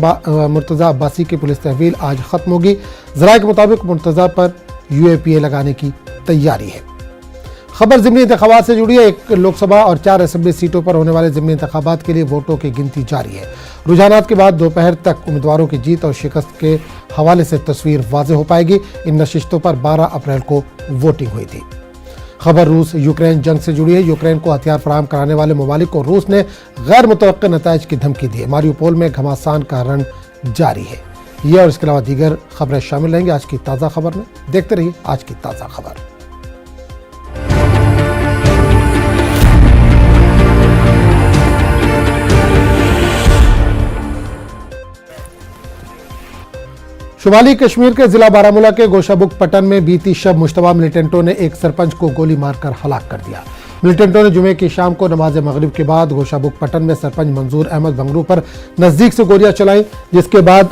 मुर्तज़ा अब्बासी की पुलिस तहवील आज ख़त्म होगी। ज़राए के मुताबिक मुर्तज़ा पर UAPA लगाने की तैयारी है। खबर ज़िमनी इंतख़ाबात से जुड़ी है। 1 लोकसभा और 4 असेंबली सीटों पर होने वाले ज़िमनी इंतख़ाबात के लिए वोटों की गिनती जारी है। रुझानात के बाद दोपहर तक उम्मीदवारों की जीत और शिकस्त के हवाले से तस्वीर वाज़ेह हो पाएगी। इन नशिस्तों पर 12 अप्रैल को वोटिंग हुई थी। खबर रूस यूक्रेन जंग से जुड़ी है। यूक्रेन को हथियार फराहम कराने वाले ममालिक को रूस ने गैर मुतवक्किल नताइज की धमकी दी है। मारियुपोल में घमासान का रण जारी है। ये और इसके अलावा दीगर खबरें शामिल रहेंगी आज की ताज़ा खबर में। देखते रहिए आज की ताज़ा खबर। शुमाली कश्मीर के जिला बारामूला के गोशाबुक पटन में बीती शब मुश्तबा मिलिटेंटों ने एक सरपंच को गोली मारकर हलाक कर दिया। मिलिटेंटों ने जुमे की शाम को नमाज मगरिब के बाद गोशाबुक पटन में सरपंच मंजूर अहमद बंगरू पर नजदीक से गोलियां चलाई, जिसके बाद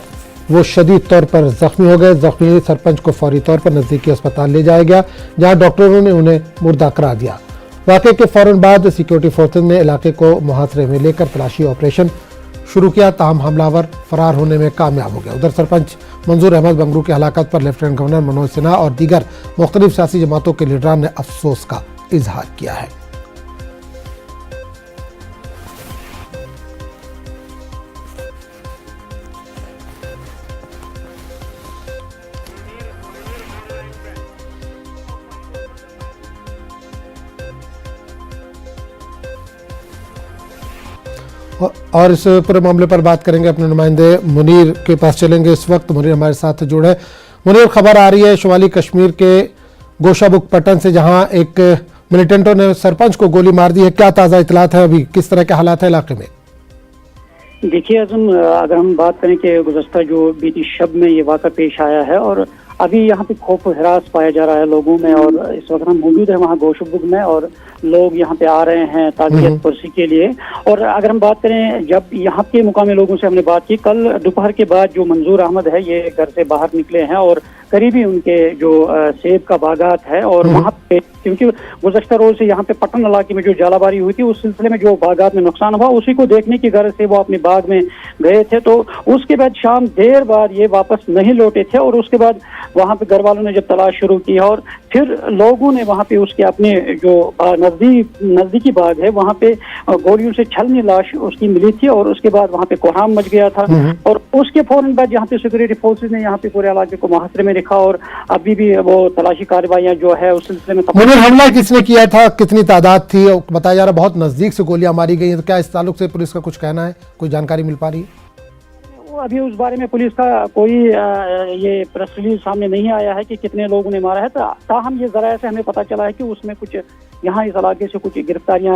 वो शदीद तौर पर जख्मी हो गए। जख्मी सरपंच को फौरी तौर पर नजदीकी अस्पताल ले जाया गया, जहां डॉक्टरों ने उन्हें मुर्दा करार दिया। वाक़े के फौरन बाद सिक्योरिटी फोर्सेज ने इलाके को मुहासरे में लेकर तलाशी ऑपरेशन शुरू किया, ताहम हमलावर फरार होने में कामयाब हो गया। उधर सरपंच मंजूर अहमद बंगरू की हलाकत पर लेफ्टिनेंट गवर्नर मनोज सिन्हा और दीगर मुख्तलिफ सियासी जमातों के लीडरान ने अफसोस का इजहार किया है। और इस पूरे मामले पर बात करेंगे, अपने नुमाइंदे मुनीर के पास चलेंगे। इस वक्त मुनीर हमारे साथ जुड़े। मुनीर, खबर आ रही है शुमाली कश्मीर के गोशाबुक पटन से, जहां एक मिलिटेंटों ने सरपंच को गोली मार दी है। क्या ताज़ा इतलात है, अभी किस तरह के हालात है इलाके में? देखिए आज़म, अगर हम बात करें कि गुज़श्ता जो बीती शब में ये वाक़ा पेश आया है और अभी यहाँ पे खौफ हिरास पाया जा रहा है लोगों में, और इस वक्त हम मौजूद है वहाँ गोशाबुक में और लोग यहाँ पे आ रहे हैं ताज़ियत पुरसी के लिए। और अगर हम बात करें, जब यहाँ के मुकामी लोगों से हमने बात की, कल दोपहर के बाद जो मंजूर अहमद है ये घर से बाहर निकले हैं और करीबी उनके जो सेब का बागात है और वहाँ पे, क्योंकि गुज़श्ता रोज से यहाँ पे पटन इलाके में जो जालाबारी हुई थी उस सिलसिले में जो बागात में नुकसान हुआ उसी को देखने की गर्ज से वो अपने बाग में गए थे। तो उसके बाद शाम देर बाद ये वापस नहीं लौटे थे और उसके बाद वहाँ पे घर वालों ने जब तलाश शुरू की और फिर लोगों ने वहाँ पे उसके अपने जो नजदीकी बाग है वहाँ पे गोलियों से छलनी लाश उसकी मिली थी और उसके बाद वहाँ पे कोहराम मच गया था। और उसके फौरन बाद यहाँ पे सिक्योरिटी फोर्सेज ने यहाँ पे पूरे इलाके को मुहासरे में रखा और अभी भी वो तलाशी कार्रवाइयाँ जो है उस सिलसिले में। हमला किसने किया था, कितनी तादाद थी? बताया जा रहा बहुत नजदीक से गोलियां मारी गई हैं, तो क्या इस ताल्लुक से पुलिस का कुछ कहना है, कोई जानकारी मिल पा रही है? अभी उस बारे में पुलिस का कोई ये प्रेस रिलीज सामने नहीं आया है कि कितने लोगों ने मारा है। ताहम ये जराये से हमें पता चला है कि उसमें कुछ यहाँ इस इलाके से कुछ गिरफ्तारियां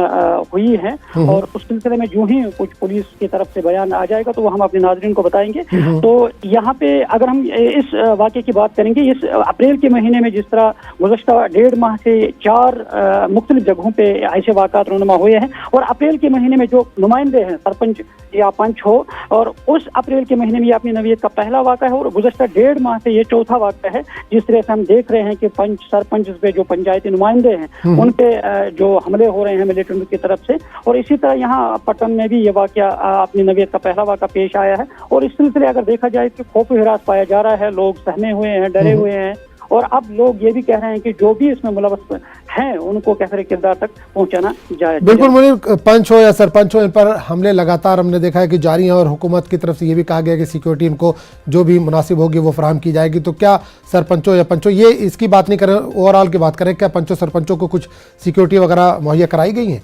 हुई हैं और उस सिलसिले में जो ही कुछ पुलिस की तरफ से बयान आ जाएगा तो वो हम अपने नाज़रीन को बताएंगे। तो यहाँ पे अगर हम इस वाक़े की बात करेंगे, इस अप्रैल के महीने में जिस तरह गुज़श्ता 1.5 माह से 4 मुख्तलिफ जगहों पे ऐसे वाक़ात रूनुमा हुए हैं और अप्रैल के महीने में जो नुमाइंदे हैं, सरपंच या पंच हो, और उस अप्रैल के महीने में ये अपनी नवीयत का पहला वाक़ा है और गुज़श्ता 1.5 माह से ये चौथा वाक़ा है जिस तरह से हम देख रहे हैं कि पंच सरपंच पे जो पंचायती नुमाइंदे हैं उन पे जो हमले हो रहे हैं मिलिटेंट की तरफ से। और इसी तरह यहाँ पटन में भी ये वाक़या अपनी नवीयत का पहला वाक़ा पेश आया है और इस सिलसिले अगर देखा जाए तो खौफ हिरास पाया जा रहा है, लोग सहमे हुए हैं, डरे हुए हैं और अब लोग ये भी कह रहे हैं कि जो भी इसमें मुलव्वस हैं उनको कहते किरदार तक पहुंचाना जाए। बिल्कुल मुनीर, पंच हो या सरपंच हो, इन पर हमले लगातार हमने देखा है कि जारी हैं और हुकूमत की तरफ से ये भी कहा गया कि सिक्योरिटी इनको जो भी मुनासिब होगी वो फराहम की जाएगी। तो क्या सरपंचों या पंचों, ये इसकी बात नहीं करें, ओवरऑल की बात करें, क्या पंचों सरपंचों को कुछ सिक्योरिटी वगैरह मुहैया कराई गई है?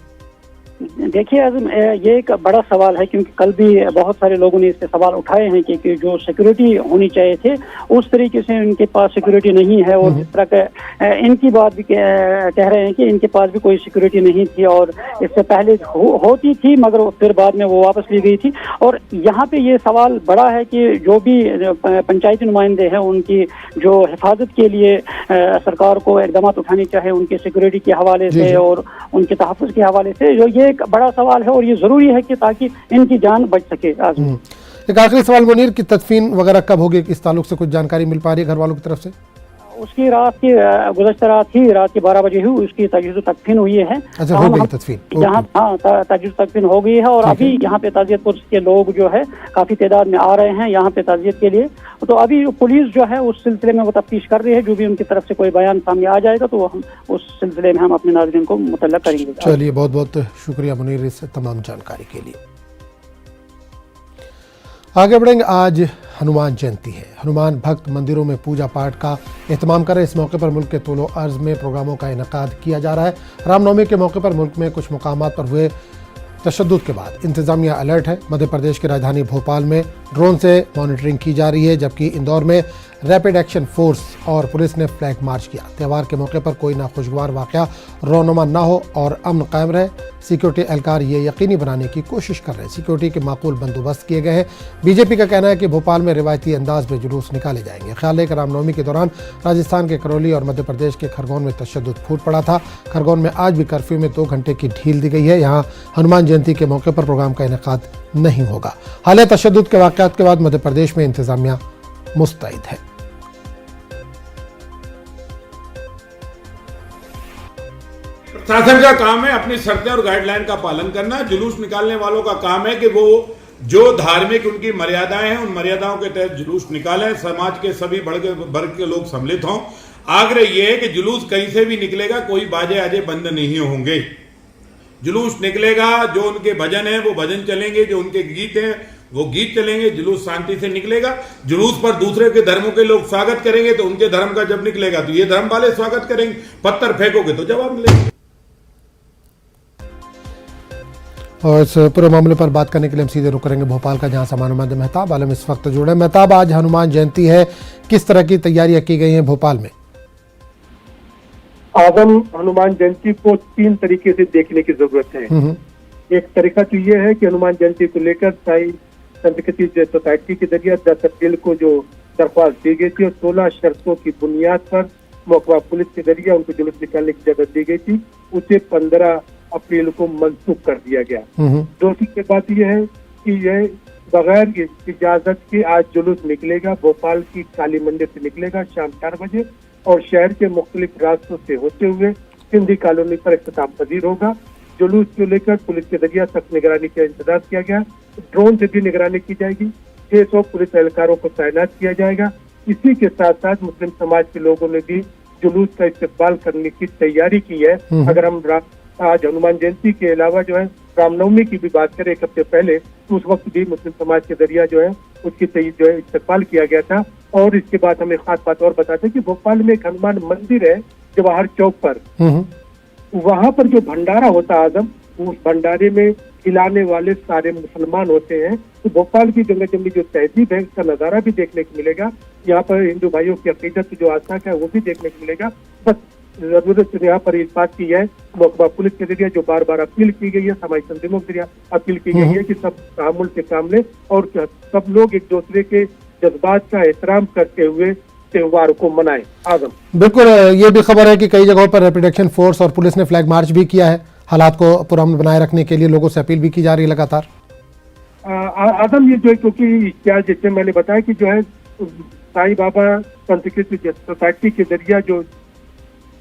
देखिए आज़म, ये एक बड़ा सवाल है क्योंकि कल भी बहुत सारे लोगों ने इससे सवाल उठाए हैं कि जो सिक्योरिटी होनी चाहिए थे उस तरीके से इनके पास सिक्योरिटी नहीं है और जिस तरह का इनकी बात भी कह रहे हैं कि इनके पास भी कोई सिक्योरिटी नहीं थी और इससे पहले होती थी मगर फिर बाद में वो वापस ली गई थी। और यहाँ पे ये सवाल बड़ा है कि जो भी पंचायती नुमाइंदे हैं उनकी जो हिफाजत के लिए सरकार को इक़दाम उठाने चाहिए उनके सिक्योरिटी के हवाले से और उनके तहफ़्फ़ुज़ के हवाले से, जो ये एक बड़ा सवाल है और ये जरूरी है कि ताकि इनकी जान बच सके। एक आखिरी सवाल मुनीर, की तदफीन वगैरह कब होगी, इस ताल्लुक से कुछ जानकारी मिल पा रही है घर वालों की तरफ से? उसकी रात की गुज़श्ता रात ही रात के 12 बजे हुई उसकी तजवीज़ तदफीन हुई है। अच्छा, हो गई तदफीन यहाँ तजवीज़ तदफीन हो गई है और अभी यहाँ पे ताज़ियतपुर के लोग जो है काफी तादाद में आ रहे हैं यहाँ पे ताज़ियत के लिए। तो अभी पुलिस जो है उस सिलसिले में वो तफ्तीश कर रही है, जो भी उनकी तरफ से कोई बयान सामने आ जाएगा तो हम उस सिलसिले में हम अपने नाज़रीन को मुतल्लक करेंगे। चलिए, बहुत बहुत शुक्रिया मुनीर इस तमाम जानकारी के लिए। आगे बढ़ेंगे। आज हनुमान जयंती है। हनुमान भक्त मंदिरों में पूजा पाठ का एहतमाम करें। इस मौके पर मुल्क के तोलो अर्ज में प्रोग्रामों का इनेकाद किया जा रहा है। रामनवमी के मौके पर मुल्क में कुछ मुकामात पर हुए तशद्दुद के बाद इंतजामिया अलर्ट है। मध्य प्रदेश की राजधानी भोपाल में ड्रोन से मॉनिटरिंग की जा रही है, जबकि इंदौर में रैपिड एक्शन फोर्स और पुलिस ने फ्लैग मार्च किया। त्यौहार के मौके पर कोई नाखुशगवार वाकया रोनुमा न हो और अमन कायम रहे, सिक्योरिटी एहलकार ये यकीनी बनाने की कोशिश कर रहे हैं। सिक्योरिटी के माकूल बंदोबस्त किए गए हैं। बीजेपी का कहना है कि भोपाल में रिवायती अंदाज में जुलूस निकाले जाएंगे। ख्याल है कि रामनवमी के दौरान राजस्थान के करौली और मध्य प्रदेश के खरगोन में तशद्दुद फूट पड़ा था। खरगोन में आज भी कर्फ्यू में 2 घंटे की ढील दी गई है। यहाँ हनुमान जयंती के मौके पर प्रोग्राम का इनेकाद नहीं होगा। हाल तशद्दुद के वाकयात के बाद मध्य प्रदेश में इंतजामिया मुस्तैद है। प्रशासन का काम है अपनी शर्तें और गाइडलाइन का पालन करना। जुलूस निकालने वालों का काम है कि वो जो धार्मिक उनकी मर्यादाएं हैं उन मर्यादाओं के तहत जुलूस निकालें। समाज के सभी वर्ग के लोग सम्मिलित हों। आग्रह यह है कि जुलूस कहीं से भी निकलेगा, कोई बाजे आजे बंद नहीं होंगे। जुलूस निकलेगा, जो उनके भजन है वो भजन चलेंगे, जो उनके गीत हैं वो गीत चलेंगे। जुलूस शांति से निकलेगा। जुलूस पर दूसरे के धर्मों के लोग स्वागत करेंगे तो उनके धर्म का जब निकलेगा तो ये धर्म वाले स्वागत करेंगे। पत्थर फेंकोगे तो जवाब मिलेगा। और इस पूरे मामले पर बात करने के लिए हम सीधे रुक करेंगे भोपाल का, जहां समानुमान मेहताब आलम इस वक्त जुड़े। मेहताब, आज हनुमान जयंती है, किस तरह की तैयारियां की गई हैं भोपाल में? आजम, हनुमान जयंती को 3 तरीके से देखने की जरूरत है। एक तरीका तो ये है कि हनुमान जयंती को लेकर साई संत सोसाइटी के जरिए 10 अप्रैल को जो दरख्वास्त दी गई थी और 16 शर्तों की बुनियाद पर मोकवा पुलिस के जरिए उनको जुलूस निकालने की इजाजत दी गई थी, उसे 15 अप्रैल को मनसूख कर दिया गया। दूसरी की बात यह है कि यह बगैर इजाजत के आज जुलूस निकलेगा। भोपाल की काली मंदिर से निकलेगा शाम 4 बजे और शहर के मुख्तलिफ रास्तों से होते हुए सिंधी कॉलोनी पर इख्तिताम पजीर होगा। जुलूस को लेकर पुलिस के जरिए सख्त निगरानी का इंतजाम किया गया। ड्रोन से भी निगरानी की जाएगी। 600 पुलिस एहलकारों को तैनात किया जाएगा। इसी के साथ साथ मुस्लिम समाज के लोगों ने भी जुलूस का इस्तेमाल करने की तैयारी की है। अगर हम आज हनुमान जयंती के अलावा जो है रामनवमी की भी बात करें 1 हफ्ते पहले, तो उस वक्त भी मुस्लिम समाज के जरिया जो है उसकी जो है इस्तेमाल किया गया था। और इसके बाद हमें खास बात और बताते हैं कि भोपाल में एक हनुमान मंदिर है जवाहर चौक पर, वहां पर जो भंडारा होता है आजम, उस भंडारे में खिलाने वाले सारे मुसलमान होते हैं। तो भोपाल की गंगा जमनी जो तहजीब है उसका नजारा भी देखने को मिलेगा। यहाँ पर हिंदू भाइयों की अकीदत जो आस्था है वो भी देखने को मिलेगा। बस जरूरत यहाँ पर इस बात की है, पुलिस के जरिए जो बार बार अपील की गई है, समाज तंजीमों के जरिए अपील की गई है कि सब तहमुल से काम लें और सब लोग एक दूसरे के जज्बात का एहतराम करते हुए त्योहार को मनाएं। आजम, बिल्कुल, ये भी खबर है कि कई जगहों पर रैपिड एक्शन फोर्स और पुलिस ने फ्लैग मार्च भी किया है। हालात को पुरअमन बनाए रखने के लिए लोगों से अपील भी की जा रही है लगातार। आजम, ये जो है क्योंकि क्या जैसे मैंने बताया कि जो है साईं बाबा संत सोसाइटी के जरिए जो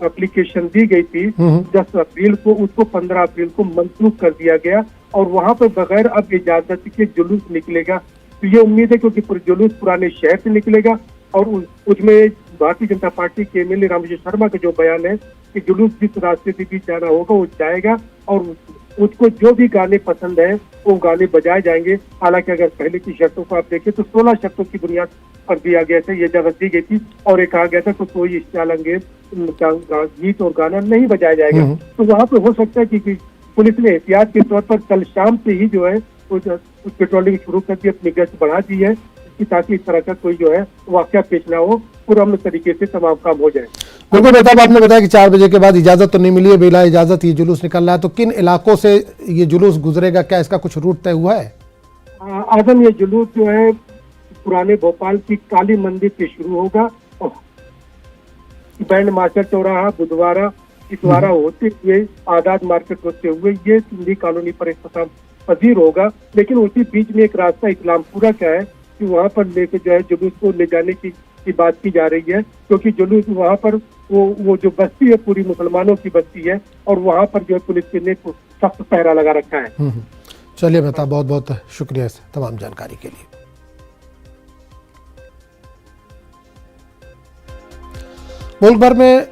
एप्लीकेशन दी गई थी 10 अप्रैल को, उसको 15 अप्रैल को मनसूख कर दिया गया और वहां पर बगैर अब इजाजत के जुलूस निकलेगा। तो ये उम्मीद है क्योंकि जुलूस पुराने शहर से निकलेगा और उसमें भारतीय जनता पार्टी के एमएलए रामविजय शर्मा का जो बयान है कि जुलूस जिस रास्ते से भी जाना होगा वो जाएगा और उसको जो भी गाने पसंद है वो गाने बजाए जाएंगे। हालांकि अगर पहले की शर्तों को आप देखें तो 16 शर्तों की बुनियाद पर दिया गया था, ये इजाजत दी गई थी और एक कहा गया था कि कोई इश्तियाल अंगेज गीत और गाना नहीं बजाया जाएगा। तो वहाँ पे हो सकता है कि पुलिस ने एहतियात के तौर पर कल शाम से ही जो है उस पेट्रोलिंग शुरू कर दी, अपनी गश्त बढ़ा दी है ताकि इस तरह का कोई जो है वाकया पेश ना हो, पुरअमन तरीके से तमाम काम हो जाए। बिल्कुल बेहतर, आपने बताया कि 4 बजे के बाद इजाजत तो नहीं मिली है, बिला इजाजत ये जुलूस निकल रहा है। तो किन इलाकों से ये जुलूस गुजरेगा, क्या इसका कुछ रूट तय हुआ है? आजम, ये जुलूस जो है पुराने भोपाल की काली मंदिर से शुरू होगा और बैंड मास्टर चौराहा, बुधवारा, इतवारा होते हुए आजाद मार्केट होते हुए ये सिंधी कॉलोनी पर इख्तिताम पजीर होगा। लेकिन उसी बीच में एक रास्ता इस्लामपुरा का है कि वहाँ पर लेके जो है जुलूस को ले जाने की की बात की जा रही है, क्योंकि जुलूस वहाँ पर वो जो बस्ती है पूरी मुसलमानों की बस्ती है और वहाँ पर जो है पुलिस ने सख्त पहरा लगा रखा है। चलिए मेहताब, बहुत बहुत शुक्रिया इस तमाम जानकारी के लिए। मुल्क भर में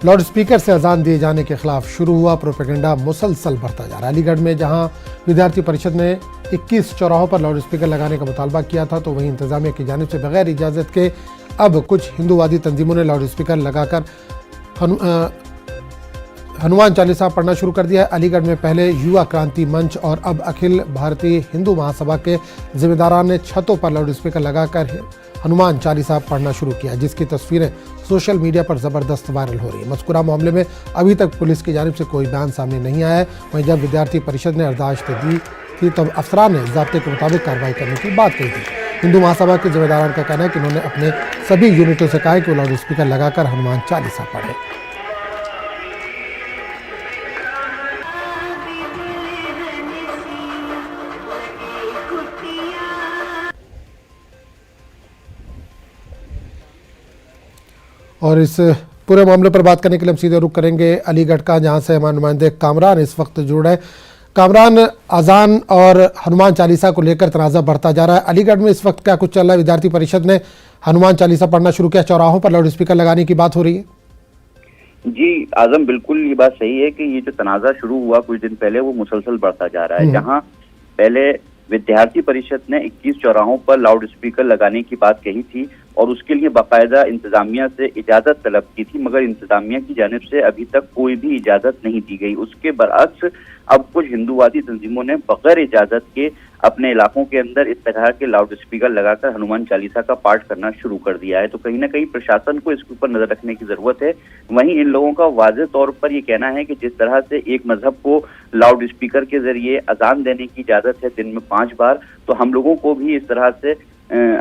लाउड स्पीकर से अजान दिए जाने के खिलाफ शुरू हुआ प्रोपेगेंडा मुसलसल बढ़ता जा रहा है। अलीगढ़ में जहां विद्यार्थी परिषद ने 21 चौराहों पर लाउड स्पीकर लगाने का मुतालबा किया था, तो वहीं इंतजामिया की जानिब से बगैर इजाज़त के अब कुछ हिंदूवादी तंजीमों ने लाउड स्पीकर लगाकर हनुमान चालीसा पढ़ना शुरू कर दिया है। अलीगढ़ में पहले युवा क्रांति मंच और अब अखिल भारतीय हिंदू महासभा के जिम्मेदारान ने छतों पर लाउड स्पीकर लगाकर हनुमान चालीसा पढ़ना शुरू किया, जिसकी तस्वीरें सोशल मीडिया पर ज़बरदस्त वायरल हो रही है। मज़कूरा मामले में अभी तक पुलिस की जानिब से कोई बयान सामने नहीं आया है। वहीं जब विद्यार्थी परिषद ने अर्दाश्त दी थी तब अफसरान ने ज़ाब्ते के मुताबिक कार्रवाई करने की बात कही थी। हिंदू महासभा के जिम्मेदारान का कहना है कि उन्होंने अपने सभी यूनिटों से कहा है कि वो लाउड स्पीकर लगाकर हनुमान चालीसा पढ़े। और इस पूरे मामले पर बात करने के लिए हम सीधे रुख करेंगे अलीगढ़ का, जहां से हमारे नुमाइंदे कामरान इस वक्त जुड़ रहे हैं। कामरान, अजान और हनुमान चालीसा को लेकर तनाज़ा बढ़ता जा रहा है। अलीगढ़ में इस वक्त क्या कुछ चल रहा है? विद्यार्थी परिषद ने हनुमान चालीसा पढ़ना शुरू किया, चौराहों पर लाउड स्पीकर लगाने की बात हो रही है। जी आजम, बिल्कुल ये बात सही है कि ये जो तनाज़ा शुरू हुआ कुछ दिन पहले वो मुसलसल बढ़ता जा रहा है। जहाँ पहले विद्यार्थी परिषद ने 21 चौराहों पर लाउड स्पीकर लगाने की बात कही थी और उसके लिए बाकायदा इंतजामिया से इजाजत तलब की थी, मगर इंतजामिया की जानिब से अभी तक कोई भी इजाजत नहीं दी गई। उसके बरअक्स अब कुछ हिंदूवादी तंजीमों ने बगैर इजाजत के अपने इलाकों के अंदर इस तरह के लाउड स्पीकर लगाकर हनुमान चालीसा का पाठ करना शुरू कर दिया है। तो कहीं ना कहीं प्रशासन को इसके ऊपर नजर रखने की जरूरत है। वहीं इन लोगों का वाज़ेह तौर पर यह कहना है कि जिस तरह से एक मजहब को लाउड स्पीकर के जरिए अजान देने की इजाजत है दिन में 5 बार, तो हम लोगों को भी इस तरह से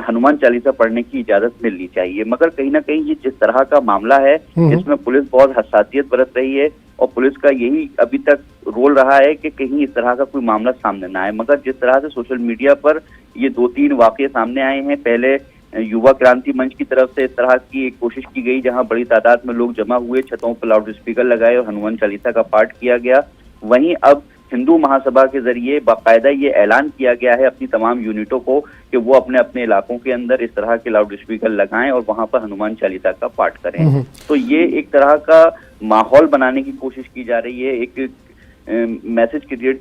हनुमान चालीसा पढ़ने की इजाजत मिलनी चाहिए। मगर कहीं ना कहीं ये जिस तरह का मामला है इसमें पुलिस बहुत हसासियत बरत रही है और पुलिस का यही अभी तक रोल रहा है कि कहीं इस तरह का कोई मामला सामने ना आए। मगर जिस तरह से सोशल मीडिया पर ये 2-3 वाकये सामने आए हैं, पहले युवा क्रांति मंच की तरफ से इस तरह की एक कोशिश की गई जहां बड़ी तादाद में लोग जमा हुए, छतों पर लाउड स्पीकर लगाए और हनुमान चालीसा का पाठ किया गया। वहीं अब हिंदू महासभा के जरिए बाकायदा ये ऐलान किया गया है अपनी तमाम यूनिटों को कि वो अपने अपने इलाकों के अंदर इस तरह के लाउड स्पीकर लगाएं और वहां पर हनुमान चालीसा का पाठ करें। तो ये एक तरह का माहौल बनाने की कोशिश की जा रही है, एक मैसेज क्रिएट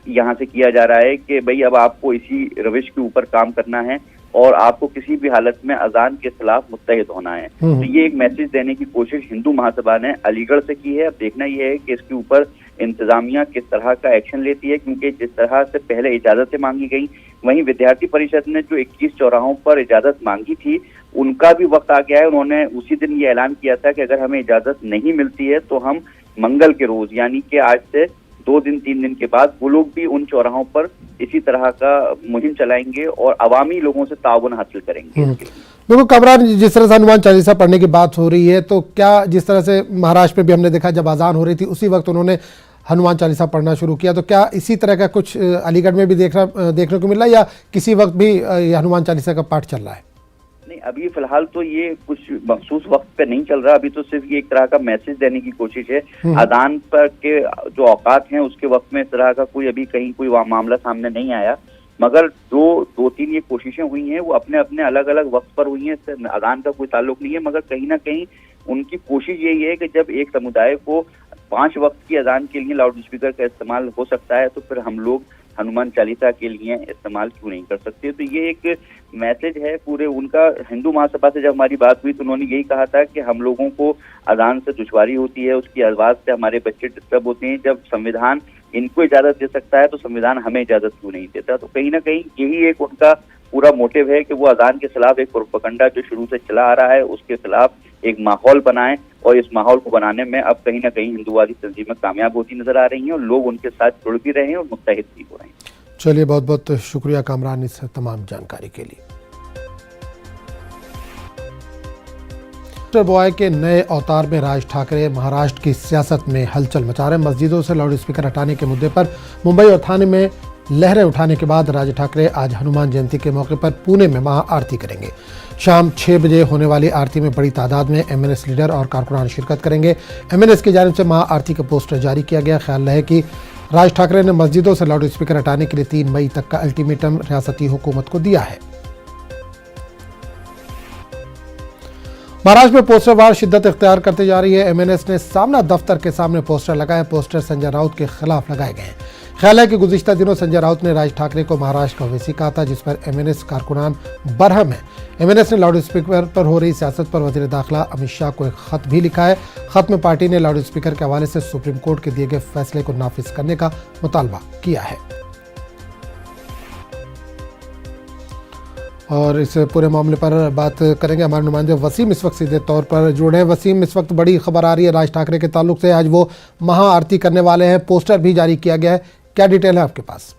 यहाँ से किया जा रहा है कि भाई अब आपको इसी रविश के ऊपर काम करना है और आपको किसी भी हालत में अजान के खिलाफ मुत्तहिद होना है। तो ये एक मैसेज देने की कोशिश हिंदू महासभा ने अलीगढ़ से की है। अब देखना यह है कि इसके ऊपर इंतजामिया किस तरह का एक्शन लेती है, क्योंकि जिस तरह से पहले इजाजतें मांगी गई, वहीं विद्यार्थी परिषद ने जो 21 चौराहों पर इजाजत मांगी थी उनका भी वक्त आ गया है। उन्होंने उसी दिन ये ऐलान किया था कि अगर हमें इजाजत नहीं मिलती है तो हम मंगल के रोज यानी कि आज से 2-3 दिन के बाद वो लोग भी उन चौराहों पर इसी तरह का मुहिम चलाएंगे और अवामी लोगों से ताउन हासिल करेंगे। बिल्कुल कामरान, जिस तरह से हनुमान चालीसा पढ़ने की बात हो रही है, तो क्या जिस तरह से महाराष्ट्र में भी हमने देखा जब अजान हो रही थी उसी वक्त उन्होंने हनुमान चालीसा पढ़ना शुरू किया, तो क्या इसी तरह का कुछ अलीगढ़ में भी देखने को मिल रहा है या किसी वक्त भी हनुमान चालीसा का पाठ चल रहा है? नहीं, अभी फिलहाल तो ये कुछ मखसूस वक्त पे नहीं चल रहा। अभी तो सिर्फ ये एक तरह का मैसेज देने की कोशिश है। अजान पर के जो औकात हैं उसके वक्त में इस तरह का कोई अभी कहीं कोई मामला सामने नहीं आया, मगर जो 2-3 ये कोशिशें हुई हैं वो अपने अपने अलग अलग वक्त पर हुई हैं, इससे अजान का कोई ताल्लुक नहीं है। मगर कहीं ना कहीं उनकी कोशिश यही है कि जब एक समुदाय को 5 वक्त की अजान के लिए लाउड स्पीकर का इस्तेमाल हो सकता है तो फिर हम लोग हनुमान चालीसा के लिए इस्तेमाल क्यों नहीं कर सकते। तो ये एक मैसेज है पूरे उनका। हिंदू महासभा से जब हमारी बात हुई तो उन्होंने यही कहा था कि हम लोगों को अजान से दुश्वारी होती है, उसकी आवाज से हमारे बच्चे डिस्टर्ब होते हैं। जब संविधान इनको इजाजत दे सकता है तो संविधान हमें इजाजत क्यों नहीं देता। तो कहीं ना कहीं यही एक उनका पूरा मोटिव है कि वो अजान के खिलाफ एक प्रोपेगेंडा जो शुरू से चला आ रहा है उसके खिलाफ एक माहौल बनाएं और इस माहौल को बनाने में अब कहीं ना कहीं हिंदूवादी तंजीमें कामयाब होती नजर आ रही हैं और लोग उनके साथ जुड़ भी रहे हैं और मुत्तहिद भी हो रहे हैं। चलिए, बहुत बहुत शुक्रिया कामरान इस तमाम जानकारी के लिए। बॉय के नए अवतार में राज ठाकरे महाराष्ट्र की सियासत में हलचल मचा रहे। मस्जिदों से लाउड स्पीकर हटाने के मुद्दे पर मुंबई और थाने में लहरें उठाने के बाद राज ठाकरे आज हनुमान जयंती के मौके पर पुणे में महाआरती करेंगे। शाम 6 बजे होने वाली आरती में बड़ी तादाद में एमएनएस लीडर और कारकुनान शिरकत करेंगे। एमएनएस की जानिब से महाआरती का पोस्टर जारी किया गया। ख्याल रहे कि राज ठाकरे ने मस्जिदों से लाउड स्पीकर हटाने के लिए 3 मई तक का अल्टीमेटम रियासती हुकूमत को दिया है। महाराष्ट्र में पोस्टर वार शिद्दत इख्तियार करते जा रही है। एमएनएस ने सामना दफ्तर के सामने पोस्टर लगाए। पोस्टर संजय राउत के खिलाफ लगाए गए हैं। ख्याल है कि गुज़िश्ता दिनों संजय राउत ने राज ठाकरे को महाराष्ट्र का ओवैसी कहा था, जिस पर एमएनएस कारकुनान बरहम है। एमएनएस ने लाउड स्पीकर पर हो रही सियासत पर वज़ीर दाखिला अमित शाह को एक खत भी लिखा है। खत में पार्टी ने लाउड स्पीकर के हवाले से सुप्रीम कोर्ट के दिए गए फैसले को नाफिज करने का मुतालबा किया है। और इस पूरे मामले पर बात करेंगे, हमारे नुमाइंदे वसीम इस वक्त सीधे तौर पर जुड़े हैं। वसीम, इस वक्त बड़ी खबर आ रही है राज ठाकरे के ताल्लुक से, आज वो महाआरती करने वाले हैं, पोस्टर भी जारी किया गया है, क्या डिटेल है आपके पास?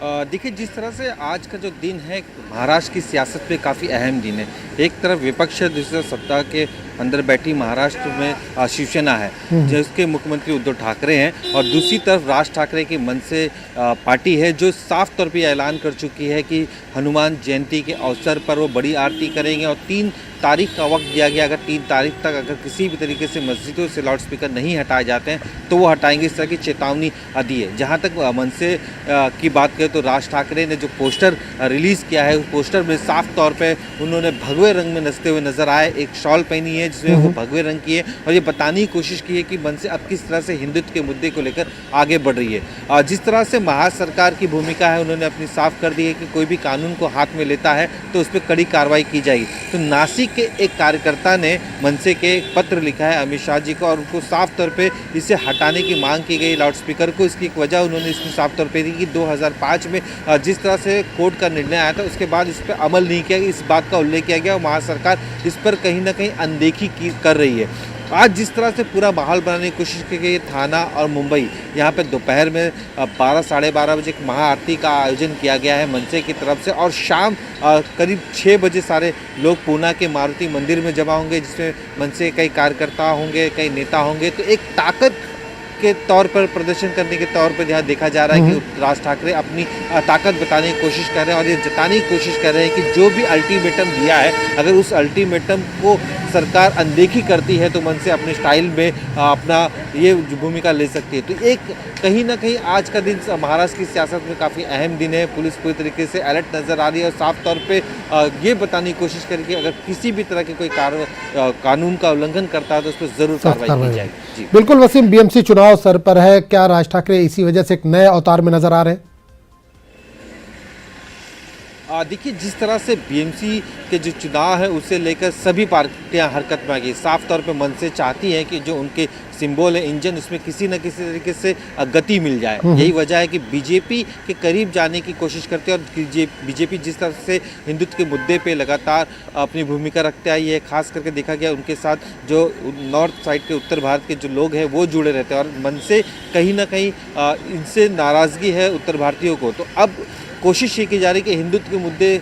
देखिए, जिस तरह से आज का जो दिन है महाराष्ट्र की सियासत पे काफ़ी अहम दिन है। एक तरफ विपक्ष है, दूसरी तरफ सत्ता के अंदर बैठी महाराष्ट्र में शिवसेना है जिसके मुख्यमंत्री उद्धव ठाकरे हैं, और दूसरी तरफ राज ठाकरे की मन से पार्टी है जो साफ तौर पे ऐलान कर चुकी है कि हनुमान जयंती के अवसर पर वो बड़ी आरती करेंगे और 3 तारीख का वक्त दिया गया। अगर 3 तारीख तक अगर किसी भी तरीके से मस्जिदों से लाउड स्पीकर नहीं हटाए जाते हैं तो वो हटाएंगे, इस तरह की चेतावनी दी है। जहाँ तक मनसे की बात करें तो राज ठाकरे ने जो पोस्टर रिलीज़ किया है, उस पोस्टर में साफ तौर पे उन्होंने भगवे रंग में नचते हुए नजर आए। एक शॉल पहनी है जिसमें वो भगवे रंग की है और ये बताने की कोशिश की है कि मनसे अब किस तरह से हिंदुत्व के मुद्दे को लेकर आगे बढ़ रही है। जिस तरह से महाराष्ट्र सरकार की भूमिका है, उन्होंने अपनी साफ कर दी है कि कोई भी कानून को हाथ में लेता है तो उस पर कड़ी कार्रवाई की जाएगी। तो नासिक के एक कार्यकर्ता ने मनसे के एक पत्र लिखा है अमित शाह जी को और उनको साफ तौर पे इसे हटाने की मांग की गई लाउड स्पीकर को। इसकी एक वजह उन्होंने इसमें साफ तौर पे दी कि 2005 में जिस तरह से कोर्ट का निर्णय आया था उसके बाद इस पर अमल नहीं किया गया, इस बात का उल्लेख किया गया और महाराष्ट्र सरकार इस पर कहीं ना कहीं अनदेखी कर रही है। आज जिस तरह से पूरा माहौल बनाने की कोशिश की गई, थाना और मुंबई यहाँ पे दोपहर में 12 साढ़े 12 बजे एक महाआरती का आयोजन किया गया है मनसे की तरफ से और शाम करीब 6 बजे सारे लोग पूना के मारुति मंदिर में जमा होंगे, जिसमें मनसे कई कार्यकर्ता होंगे, कई नेता होंगे। तो एक ताकत के तौर पर, प्रदर्शन करने के तौर पर यहाँ देखा जा रहा है कि राज ठाकरे अपनी ताकत बताने की कोशिश कर रहे हैं और ये जताने की कोशिश कर रहे हैं कि जो भी अल्टीमेटम दिया है, अगर उस अल्टीमेटम को सरकार अनदेखी करती है तो मन से अपने स्टाइल में अपना ये भूमिका ले सकती है। तो एक कहीं ना कहीं आज का दिन महाराष्ट्र की सियासत में काफ़ी अहम दिन है। पुलिस पूरी तरीके से अलर्ट नज़र आ रही है और साफ तौर पे ये बताने की कोशिश करें कि अगर किसी भी तरह के कोई कानून का उल्लंघन करता है तो उस पर ज़रूर कार्रवाई की जाएगी। बिल्कुल वसीम, बीएमसी चुनाव सर पर है, क्या राज ठाकरे इसी वजह से एक नए अवतार में नजर आ रहे हैं? देखिए, जिस तरह से बीएमसी के जो चुनाव है उसे लेकर सभी पार्टियां हरकत में आ गई। साफ तौर पे मनसे चाहती है कि जो उनके सिंबल है इंजन, उसमें किसी न किसी तरीके से गति मिल जाए। यही वजह है कि बीजेपी के करीब जाने की कोशिश करते हैं और बीजेपी जिस तरह से हिंदुत्व के मुद्दे पे लगातार अपनी भूमिका रखते आई है, खास करके देखा गया उनके साथ जो नॉर्थ साइड के उत्तर भारत के जो लोग हैं वो जुड़े रहते हैं और मनसे कहीं ना कहीं इनसे नाराज़गी है उत्तर भारतीयों को। तो अब कोशिश ये की जा रही है कि हिंदुत्व के मुद्दे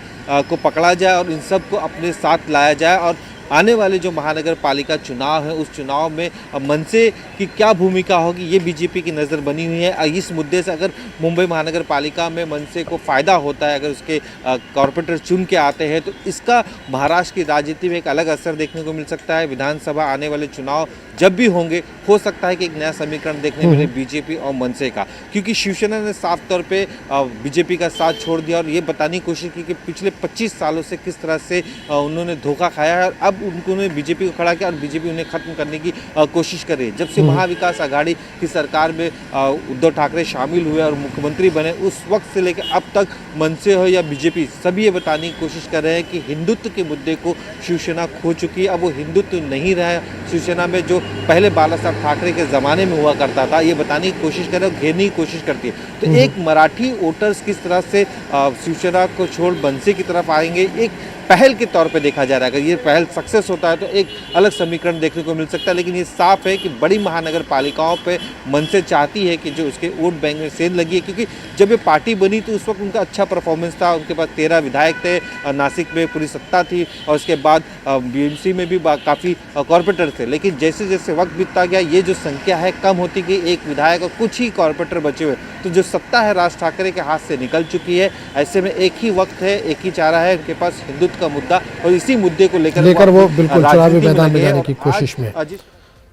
को पकड़ा जाए और इन सब को अपने साथ लाया जाए और आने वाले जो महानगर पालिका चुनाव है उस चुनाव में मनसे की क्या भूमिका होगी ये बीजेपी की नज़र बनी हुई है। इस मुद्दे से अगर मुंबई महानगर पालिका में मनसे को फ़ायदा होता है, अगर उसके कॉरपोरेटर चुन के आते हैं तो इसका महाराष्ट्र की राजनीति में एक अलग असर देखने को मिल सकता है। विधानसभा आने वाले चुनाव जब भी होंगे हो सकता है कि एक नया समीकरण देखने मिले बीजेपी और मनसे का, क्योंकि शिवसेना ने साफ तौर पे बीजेपी का साथ छोड़ दिया और ये बताने की कोशिश की कि पिछले 25 सालों से किस तरह से उन्होंने धोखा खाया है और अब उन्होंने बीजेपी को खड़ा किया और बीजेपी उन्हें खत्म करने की कोशिश कर रही है। जब से महाविकास आघाड़ी की सरकार में उद्धव ठाकरे शामिल हुए और मुख्यमंत्री बने उस वक्त से लेकर अब तक मनसे हो या बीजेपी सभी ये बताने की कोशिश कर रहे हैं कि हिंदुत्व के मुद्दे को शिवसेना खो चुकी है। अब वो हिंदुत्व नहीं रहा शिवसेना में जो पहले बाला साहब ठाकरे के ज़माने में हुआ करता था, ये बताने की कोशिश कर रहे हैं, घेरने की कोशिश करती है। तो एक मराठी वोटर्स किस तरह से शिवसेना को छोड़ मनसे की तरफ आएंगे, एक पहल के तौर पे देखा जा रहा है। अगर ये पहल सक्सेस होता है तो एक अलग समीकरण देखने को मिल सकता है, लेकिन ये साफ है कि बड़ी महानगर पालिकाओं पे मनसे चाहती है कि जो उसके वोट बैंक में सेंध लगी है, क्योंकि जब ये पार्टी बनी तो उस वक्त उनका अच्छा परफॉर्मेंस था, उनके पास 13 विधायक थे, नासिक में पूरी सत्ता थी और उसके बाद बीएमसी में भी काफ़ी कॉरपोरेटर थे। लेकिन जैसे जैसे वक्त बीतता गया ये जो संख्या है कम होती गई, एक विधायक और कुछ ही कॉर्पोरेटर बचे हुए, तो जो सत्ता है राज ठाकरे के हाथ से निकल चुकी है। ऐसे में एक ही वक्त है, एक ही चारा है उनके पास, हिंदुत्व का मुद्दा, और इसी मुद्दे को लेकर वो बिल्कुल चुनावी मैदान में जाने की कोशिश में।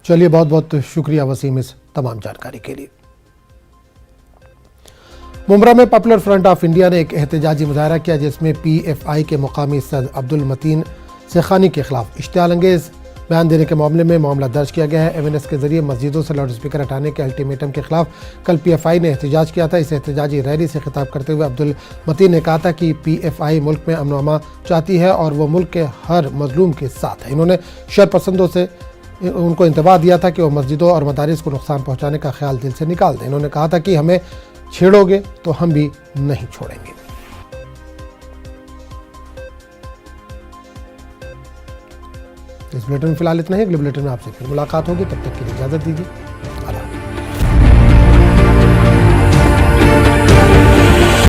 चलिए, बहुत बहुत शुक्रिया वसीम इस तमाम जानकारी के लिए। मुंब्रा में पॉपुलर फ्रंट ऑफ इंडिया ने एक एहतजाजी मुजाहरा किया जिसमें PFI के मुकामी सदर अब्दुल मतीन शेखानी के खिलाफ इश्तियालंगेज बयान देने के मामले में मामला दर्ज किया गया है। एमएनएस के जरिए मस्जिदों से लाउड स्पीकर हटाने के अल्टीमेटम के खिलाफ कल PFI ने एहतजाज किया था। इस एहतजाजी रैली से खिताब करते हुए अब्दुल मतीन ने कहा था कि PFI मुल्क में अमन अमान चाहती है और वो मुल्क के हर मजलूम के साथ है। इन्होंने शरपसंदों से उनको इंतबाह दिया था कि वो मस्जिदों और मदारिस को नुकसान पहुँचाने का ख्याल दिल से निकाल दें। इन्होंने कहा था कि हमें छेड़ोगे तो हम भी नहीं छोड़ेंगे। इस बुलेटिन में फिलहाल इतना ही। अगले बुलेटिन में आपसे फिर मुलाकात होगी, तब तक के लिए इजाजत दीजिए।